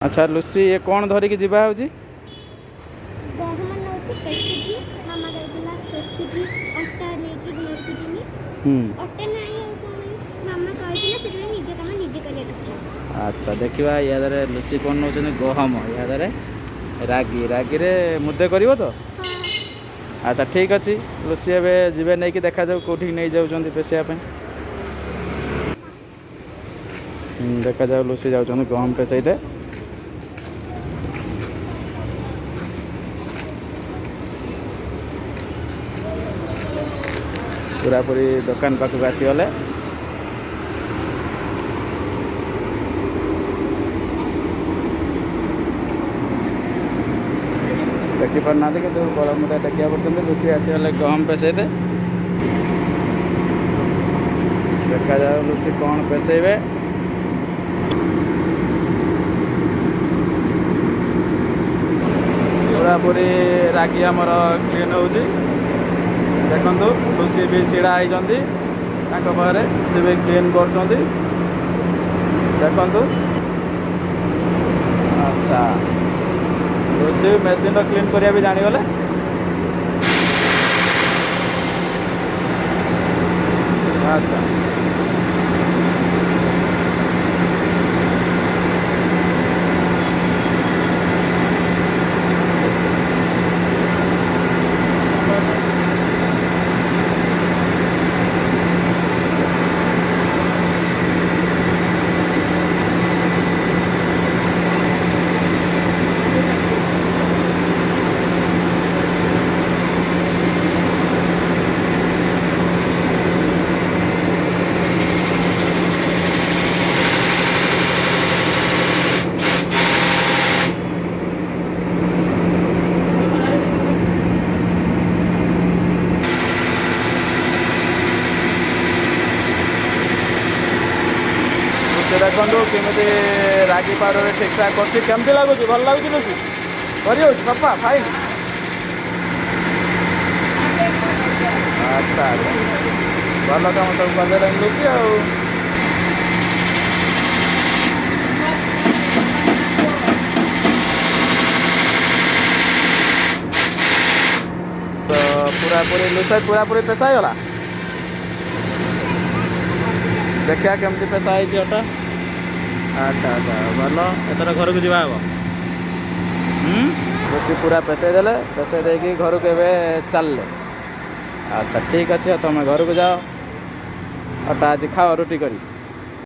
अच्छा लुसी ये कौन धरिकी जीवा होची गहम नउची पेसिकी मामा कहतिला पेसिकी अट्टा नेकी घर को जिमी अट्टा नाही आ कोन मामा कहतिला सेटा निजे काम निजे करिया କଥା। अच्छा देखिबा या दरे लुसी कौन नउचने गहम या दरे रागी रागी रे मुद्दे करिवो तो अच्छा ठीक अछि लुसी एबे जीवे नै कि देखा जाऊ कोठी नै जाउचंती पेसिया पे देखा जाऊ लुसी जाउचंती गहम पेसैते पूरा पूरी दुकान पाखक आसीगले देखी पारना कि बड़ मत देखा पड़ते लुसी आसीगले गहम पेसैते देखा जाओ लुसी कौन पेसैबे पूरा पूरी रागी आमर क्लीन होची देखु लुसी भी छिड़ा होती सी भी क्लीन कर देखु अच्छा लुसी मेसीन क्लीन करिया भी जानीगले अच्छा देखो केमी रागी पाउडर ठीक ठाक करमती लगुच भल लगुच लुसी कर सफा फाइन अच्छा अच्छा भल कम सब करदे लुसी आ तो पूरा पूरी लुसी पूरा पूरी पेशा गला देखा केमती पेशा है अटा अच्छा अच्छा भल एथर घर को जावा लुसी पूरा पेसई देले पेसई देकी घर को चलले अच्छा ठीक अच्छे तुम घर को जाओ अटा आज खाओ रुटी करी।